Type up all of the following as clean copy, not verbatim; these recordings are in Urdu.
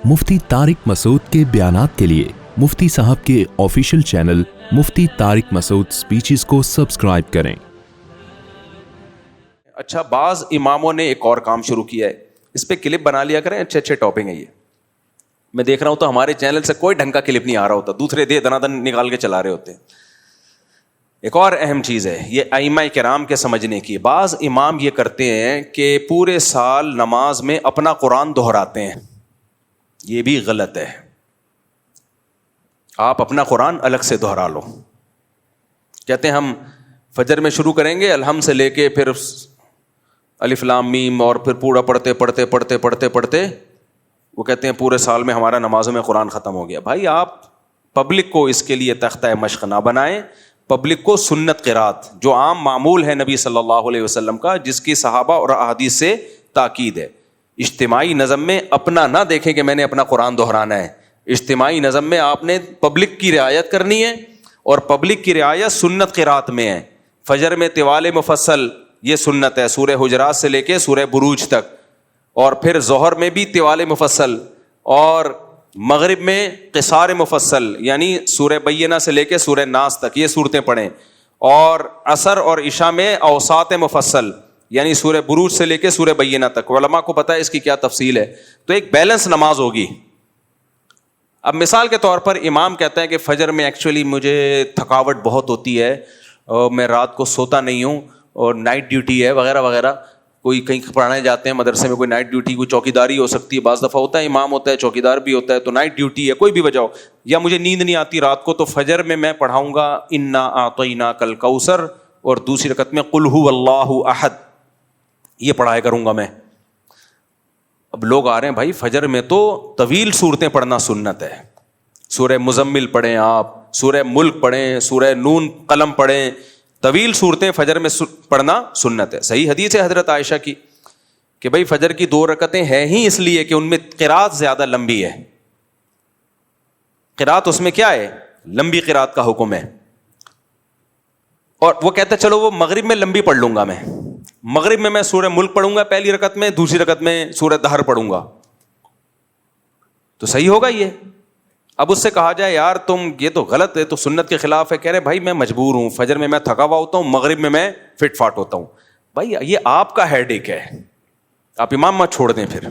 مفتی طارق مسعود کے بیانات کے لیے مفتی صاحب کے آفیشیل چینل مفتی طارق مسعود سپیچز کو سبسکرائب کریں۔ اچھا، بعض اماموں نے ایک اور کام شروع کیا ہے، اس پہ کلپ بنا لیا کریں، اچھے اچھے ٹاپک ہیں یہ۔ میں دیکھ رہا ہوں تو ہمارے چینل سے کوئی ڈھنگ کا کلپ نہیں آ رہا ہوتا، دوسرے دن نکال کے چلا رہے ہوتے ہیں۔ ایک اور اہم چیز ہے یہ ائمہ کرام کے سمجھنے کی۔ بعض امام یہ کرتے ہیں کہ پورے سال نماز میں اپنا قرآن دہراتے ہیں، یہ بھی غلط ہے۔ آپ اپنا قرآن الگ سے دہرا لو۔ کہتے ہیں ہم فجر میں شروع کریں گے الحمد سے لے کے پھر الف لام میم اور پھر پورا پڑھتے وہ کہتے ہیں پورے سال میں ہمارا نمازوں میں قرآن ختم ہو گیا۔ بھائی آپ پبلک کو اس کے لیے تختہ مشق نہ بنائیں، پبلک کو سنت قرات جو عام معمول ہے نبی صلی اللہ علیہ وسلم کا، جس کی صحابہ اور احادیث سے تاکید ہے۔ اجتماعی نظم میں اپنا نہ دیکھیں کہ میں نے اپنا قرآن دہرانا ہے۔ اجتماعی نظم میں آپ نے پبلک کی رعایت کرنی ہے، اور پبلک کی رعایت سنت قرات میں ہے۔ فجر میں طوال مفصل یہ سنت ہے، سورہ حجرات سے لے کے سورہ بروج تک، اور پھر ظہر میں بھی طوال مفصل، اور مغرب میں قصار مفصل یعنی سورہ بینہ سے لے کے سورہ ناس تک یہ صورتیں پڑھیں، اور عصر اور عشاء میں اوساط مفصل یعنی سورہ بروج سے لے کے سورہ بینہ تک۔ علماء کو پتہ ہے اس کی کیا تفصیل ہے، تو ایک بیلنس نماز ہوگی۔ اب مثال کے طور پر امام کہتا ہے کہ فجر میں ایکچولی مجھے تھکاوٹ بہت ہوتی ہے اور میں رات کو سوتا نہیں ہوں اور نائٹ ڈیوٹی ہے وغیرہ وغیرہ۔ کوئی کہیں پڑھانے جاتے ہیں مدرسے میں، کوئی نائٹ ڈیوٹی، کوئی چوکیداری ہو سکتی ہے، بعض دفعہ ہوتا ہے امام ہوتا ہے چوکیدار بھی ہوتا ہے، تو نائٹ ڈیوٹی ہے، کوئی بھی وجہ ہو، یا مجھے نیند نہیں آتی رات کو، تو فجر میں میں پڑھاؤں گا انا اعطیناک الکوثر، اور دوسری رکعت میں قل ھو اللہ احد، یہ پڑھایا کروں گا میں۔ اب لوگ آ رہے ہیں بھائی فجر میں تو طویل صورتیں پڑھنا سنت ہے، سورہ مزمل پڑھیں، آپ سورہ ملک پڑھیں، سورہ نون قلم پڑھیں، طویل صورتیں فجر میں پڑھنا سنت ہے۔ صحیح حدیث ہے حضرت عائشہ کی کہ بھائی فجر کی 2 رکعتیں ہیں ہی اس لیے کہ ان میں قرات زیادہ لمبی ہے۔ قرات اس میں کیا ہے؟ لمبی قرات کا حکم ہے۔ اور وہ کہتا ہے چلو وہ مغرب میں لمبی پڑھ لوں گا، میں مغرب میں سورہ ملک پڑھوں گا پہلی رکعت میں، دوسری رکعت میں سورہ دہر پڑھوں گا، تو صحیح ہوگا یہ۔ اب اس سے کہا جائے یار تم یہ تو غلط ہے، تو سنت کے خلاف ہے، کہہ رہے بھائی میں مجبور ہوں، فجر میں تھکا ہوا ہوتا ہوں، مغرب میں فٹ فاٹ ہوتا ہوں۔ بھائی یہ آپ کا ہیڈ ایک ہے، آپ امام مت چھوڑ دیں۔ پھر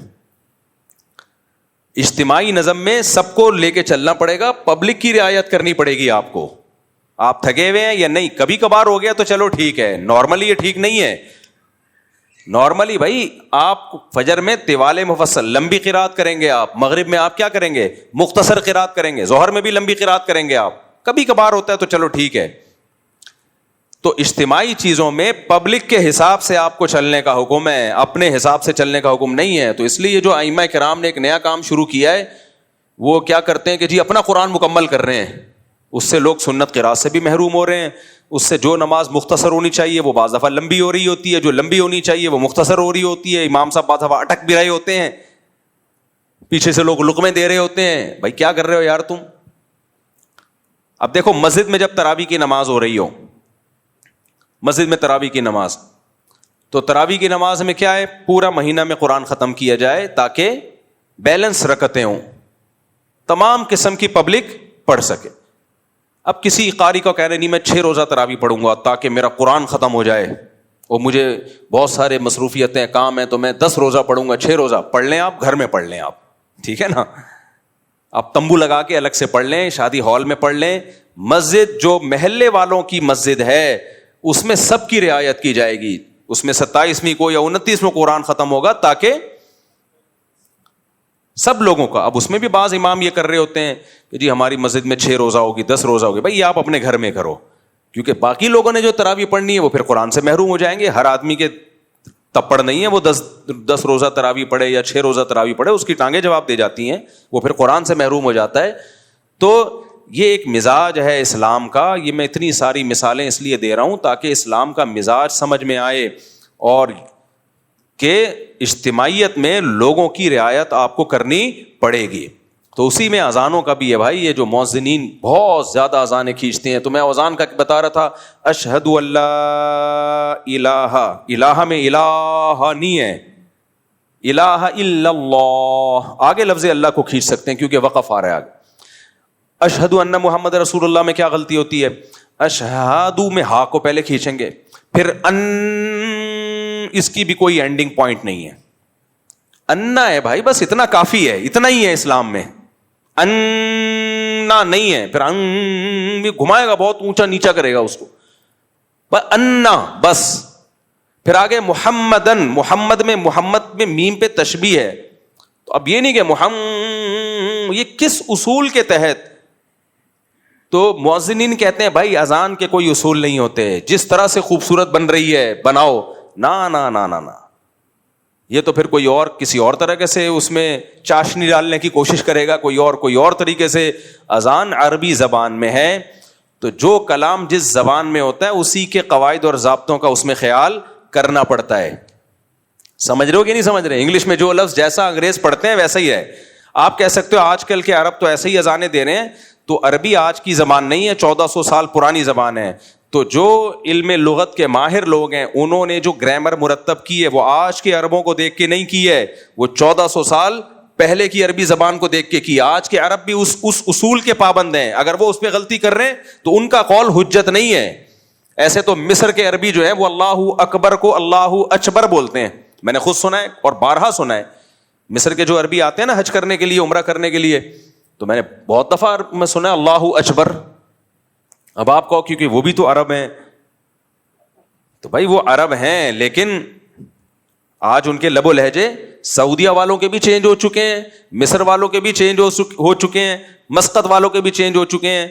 اجتماعی نظم میں سب کو لے کے چلنا پڑے گا، پبلک کی رعایت کرنی پڑے گی آپ کو۔ آپ تھکے ہوئے ہیں یا نہیں، کبھی کبھار ہو گیا تو چلو ٹھیک ہے، نارملی یہ ٹھیک نہیں ہے۔ نارملی بھائی آپ فجر میں طوال مفصل لمبی قرات کریں گے، آپ مغرب میں آپ کیا کریں گے؟ مختصر قرات کریں گے، ظہر میں بھی لمبی قرات کریں گے آپ۔ کبھی کبھار ہوتا ہے تو چلو ٹھیک ہے۔ تو اجتماعی چیزوں میں پبلک کے حساب سے آپ کو چلنے کا حکم ہے، اپنے حساب سے چلنے کا حکم نہیں ہے۔ تو اس لیے جو ائمہ کرام نے ایک نیا کام شروع کیا ہے، وہ کیا کرتے ہیں کہ جی اپنا قرآن مکمل کر رہے ہیں، اس سے لوگ سنت قرات سے بھی محروم ہو رہے ہیں۔ اس سے جو نماز مختصر ہونی چاہیے وہ بعض دفعہ لمبی ہو رہی ہوتی ہے، جو لمبی ہونی چاہیے وہ مختصر ہو رہی ہوتی ہے۔ امام صاحب بعض دفعہ اٹک بھی رہے ہوتے ہیں، پیچھے سے لوگ لقمے دے رہے ہوتے ہیں، بھائی کیا کر رہے ہو یار تم۔ اب دیکھو مسجد میں جب تراویح کی نماز ہو رہی ہو، مسجد میں تراویح کی نماز، تو تراویح کی نماز میں کیا ہے؟ پورا مہینہ میں قرآن ختم کیا جائے تاکہ بیلنس رکعتیں ہوں، تمام قسم کی پبلک پڑھ سکے۔ اب کسی قاری کو کہہ رہے نہیں میں 6 روزہ تراویح پڑھوں گا تاکہ میرا قرآن ختم ہو جائے، اور مجھے بہت سارے مصروفیتیں کام ہیں تو میں 10 روزہ پڑھوں گا، 6 روزہ پڑھ لیں، آپ گھر میں پڑھ لیں، آپ ٹھیک ہے نا، آپ تمبو لگا کے الگ سے پڑھ لیں، شادی ہال میں پڑھ لیں۔ مسجد جو محلے والوں کی مسجد ہے اس میں سب کی رعایت کی جائے گی، اس میں 27ویں کو یا 29ویں کو قرآن ختم ہوگا تاکہ سب لوگوں کا۔ اب اس میں بھی بعض امام یہ کر رہے ہوتے ہیں کہ جی ہماری مسجد میں 6 روزہ ہوگی، 10 روزہ ہوگی۔ بھائی یہ آپ اپنے گھر میں کرو، کیونکہ باقی لوگوں نے جو تراویح پڑھنی ہے وہ پھر قرآن سے محروم ہو جائیں گے۔ ہر آدمی کے تپڑ نہیں ہے وہ 10 روزہ تراویح پڑھے یا 6 روزہ تراویح پڑھے، اس کی ٹانگیں جواب دے جاتی ہیں، وہ پھر قرآن سے محروم ہو جاتا ہے۔ تو یہ ایک مزاج ہے اسلام کا۔ یہ میں اتنی ساری مثالیں اس لیے دے رہا ہوں تاکہ اسلام کا مزاج سمجھ میں آئے، اور کہ اجتماعیت میں لوگوں کی رعایت آپ کو کرنی پڑے گی۔ تو اسی میں اذانوں کا بھی ہے بھائی، یہ جو مؤذنین بہت زیادہ اذانیں کھینچتے ہیں، تو میں اذان کا بتا رہا تھا، اشہد ان لا الہ، الہ میں الہ نہیں ہے، الہ الا اللہ، آگے لفظ اللہ کو کھینچ سکتے ہیں کیونکہ وقف آ رہا ہے آگے. اشہد ان محمد رسول اللہ میں کیا غلطی ہوتی ہے؟ اشہد میں ہا کو پہلے کھینچیں گے، پھر ان، اس کی بھی کوئی اینڈنگ پوائنٹ نہیں ہے. انا ہے بھائی، بس اتنا کافی ہے، اتنا ہی ہے اسلام میں. انا نہیں ہے، پھر ان بھی گھمائے گا، بہت اونچا نیچا کرے گا اس کو. انا بس. پھر آگے محمدن، محمد میں میم پہ تشبیہ ہے. تو اب یہ نہیں کہ محمد، یہ کس اصول کے تحت؟ تو مؤذنین کہتے ہیں بھائی اذان کے کوئی اصول نہیں ہوتے، جس طرح سے خوبصورت بن رہی ہے بناؤ. نا نا نا نا نا، یہ تو پھر کوئی اور کسی اور طرح سے اس میں چاشنی ڈالنے کی کوشش کرے گا، کوئی اور طریقے سے. اذان عربی زبان میں ہے، تو جو کلام جس زبان میں ہوتا ہے اسی کے قواعد اور ضابطوں کا اس میں خیال کرنا پڑتا ہے. سمجھ رہے ہو کہ نہیں سمجھ رہے؟ انگلش میں جو لفظ جیسا انگریز پڑھتے ہیں ویسا ہی ہے. آپ کہہ سکتے ہو آج کل کے عرب تو ایسے ہی اذانیں دے رہے ہیں، تو عربی آج کی زبان نہیں ہے، 1400 سال پرانی زبان ہے. تو جو علم لغت کے ماہر لوگ ہیں انہوں نے جو گرامر مرتب کی ہے وہ آج کے عربوں کو دیکھ کے نہیں کی ہے، وہ 1400 سال پہلے کی عربی زبان کو دیکھ کے کی. آج کے عرب بھی اس اصول کے پابند ہیں، اگر وہ اس پہ غلطی کر رہے ہیں تو ان کا قول حجت نہیں ہے. ایسے تو مصر کے عربی جو ہے وہ اللہ اکبر کو اللہ اچبر بولتے ہیں، میں نے خود سنا ہے اور بارہا سنا ہے. مصر کے جو عربی آتے ہیں نا حج کرنے کے لیے، عمرہ کرنے کے لیے، تو میں نے بہت دفعہ میں سنا ہے اللہ اچبر. اب آپ کہو کیونکہ وہ بھی تو عرب ہیں، تو بھائی وہ عرب ہیں لیکن آج ان کے لب و لہجے سعودیہ والوں کے بھی چینج ہو چکے ہیں، مصر والوں کے بھی چینج ہو چکے ہیں، مسقط والوں کے بھی چینج ہو چکے ہیں.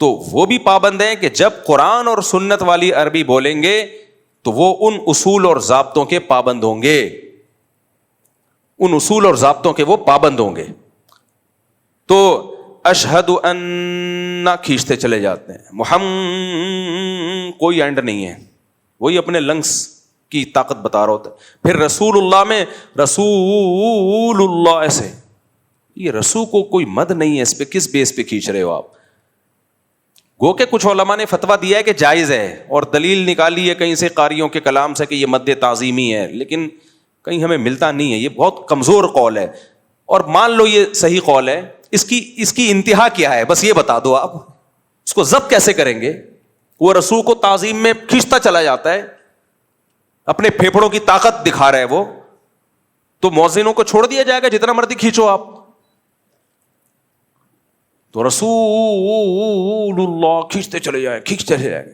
تو وہ بھی پابند ہیں کہ جب قرآن اور سنت والی عربی بولیں گے تو وہ ان اصول اور ضابطوں کے پابند ہوں گے، ان اصول اور ضابطوں کے وہ پابند ہوں گے. تو اشہد ان کھینچتے چلے جاتے ہیں، محمد کوئی اینڈ نہیں ہے، وہی اپنے لنگس کی طاقت بتا رہا ہوتا ہے. پھر رسول اللہ میں رسول اللہ، ایسے یہ رسول کو کوئی مد نہیں ہے، اس پہ کس بیس پہ کھینچ رہے ہو آپ؟ گو کہ کچھ علماء نے فتویٰ دیا ہے کہ جائز ہے اور دلیل نکالی ہے کہیں سے قاریوں کے کلام سے کہ یہ مد تعظیمی ہے، لیکن کہیں ہمیں ملتا نہیں ہے. یہ بہت کمزور قول ہے، اور مان لو یہ صحیح قول ہے، اس کی انتہا کیا ہے بس یہ بتا دو آپ، اس کو ضبط کیسے کریں گے؟ وہ رسول کو تعظیم میں کھینچتا چلا جاتا ہے، اپنے پھیپھڑوں کی طاقت دکھا رہا ہے وہ، تو مؤذنوں کو چھوڑ دیا جائے گا جتنا مرضی کھینچو آپ. تو رسول اللہ کھینچتے چلے جائیں.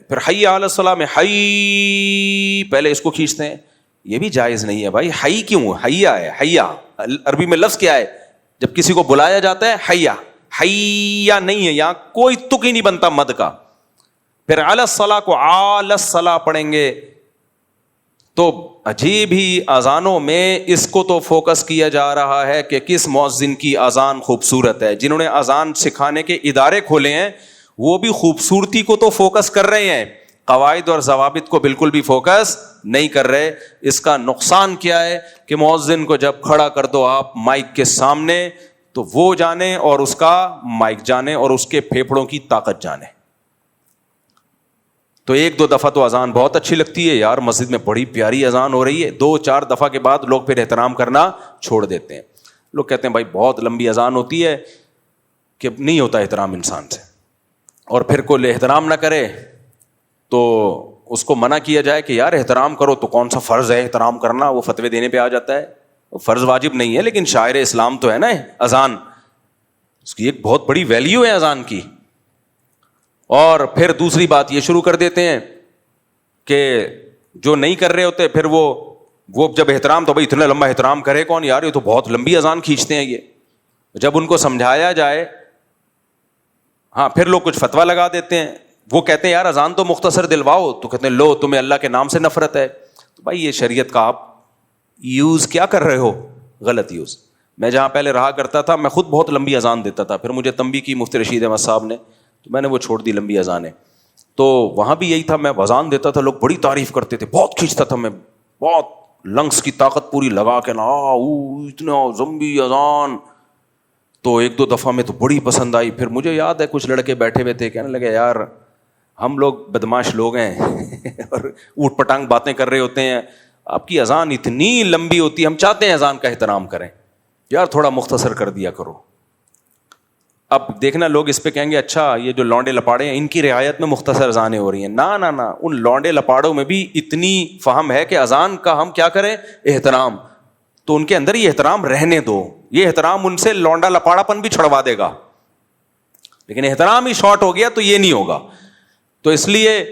پھر حی علی الصلاۃ میں حی پہلے اس کو کھینچتے ہیں، یہ بھی جائز نہیں ہے بھائی. حی کیوں؟ حیا ہے، حیا عربی میں لفظ کیا ہے؟ جب کسی کو بلایا جاتا ہے حیا، حیا نہیں ہے، یہاں کوئی تک ہی نہیں بنتا مد کا. پھر علی الصلاۃ کو علی الصلاۃ پڑھیں گے. تو عجیب ہی اذانوں میں اس کو تو فوکس کیا جا رہا ہے کہ کس مؤذن کی اذان خوبصورت ہے. جنہوں نے اذان سکھانے کے ادارے کھولے ہیں وہ بھی خوبصورتی کو تو فوکس کر رہے ہیں، قواعد اور ضوابط کو بالکل بھی فوکس نہیں کر رہے. اس کا نقصان کیا ہے کہ مؤذن کو جب کھڑا کر دو آپ مائک کے سامنے تو وہ جانے اور اس کا مائک جانے اور اس کے پھیپھڑوں کی طاقت جانے. تو ایک دو دفعہ تو اذان بہت اچھی لگتی ہے، یار مسجد میں بڑی پیاری اذان ہو رہی ہے، 2-4 دفعہ کے بعد لوگ پھر احترام کرنا چھوڑ دیتے ہیں. لوگ کہتے ہیں بھائی بہت لمبی اذان ہوتی ہے کہ نہیں ہوتا احترام انسان سے، اور پھر کوئی احترام نہ کرے تو اس کو منع کیا جائے کہ یار احترام کرو. تو کون سا فرض ہے احترام کرنا؟ وہ فتوے دینے پہ آ جاتا ہے. فرض واجب نہیں ہے لیکن شاعر اسلام تو ہے نا اذان، اس کی ایک بہت بڑی ویلیو ہے اذان کی. اور پھر دوسری بات یہ شروع کر دیتے ہیں کہ جو نہیں کر رہے ہوتے پھر وہ جب احترام، تو بھائی اتنا لمبا احترام کرے کون یار، یہ تو بہت لمبی اذان کھینچتے ہیں. یہ جب ان کو سمجھایا جائے، ہاں پھر لوگ کچھ فتویٰ لگا دیتے ہیں. وہ کہتے ہیں یار اذان تو مختصر دلواؤ، تو کہتے ہیں لو تمہیں اللہ کے نام سے نفرت ہے. تو بھائی یہ شریعت کا آپ یوز کیا کر رہے ہو؟ غلط یوز. میں جہاں پہلے رہا کرتا تھا میں خود بہت لمبی اذان دیتا تھا، پھر مجھے تنبیہ کی مفتی رشید احمد صاحب نے، تو میں نے وہ چھوڑ دی لمبی اذانیں. تو وہاں بھی یہی تھا، میں اذان دیتا تھا، لوگ بڑی تعریف کرتے تھے، بہت کھینچتا تھا میں، بہت لنگس کی طاقت پوری لگا کے نا اتنا لمبی اذان. تو ایک دو دفعہ میں تو بڑی پسند آئی. پھر مجھے یاد ہے کچھ لڑکے بیٹھے ہوئے تھے، کہنے لگے یار ہم لوگ بدماش لوگ ہیں اور اوٹ پٹانگ باتیں کر رہے ہوتے ہیں، آپ کی اذان اتنی لمبی ہوتی ہے, ہم چاہتے ہیں اذان کا احترام کریں, یار تھوڑا مختصر کر دیا کرو. اب دیکھنا لوگ اس پہ کہیں گے اچھا یہ جو لونڈے لپاڑے ہیں ان کی رعایت میں مختصر اذانیں ہو رہی ہیں. نہ, ان لونڈے لپاڑوں میں بھی اتنی فہم ہے کہ اذان کا ہم کیا کریں, احترام. تو ان کے اندر یہ احترام رہنے دو, یہ احترام ان سے لونڈا لپاڑا پن بھی چھڑوا دے گا, لیکن احترام ہی شارٹ ہو گیا تو یہ نہیں ہوگا. تو اس لیے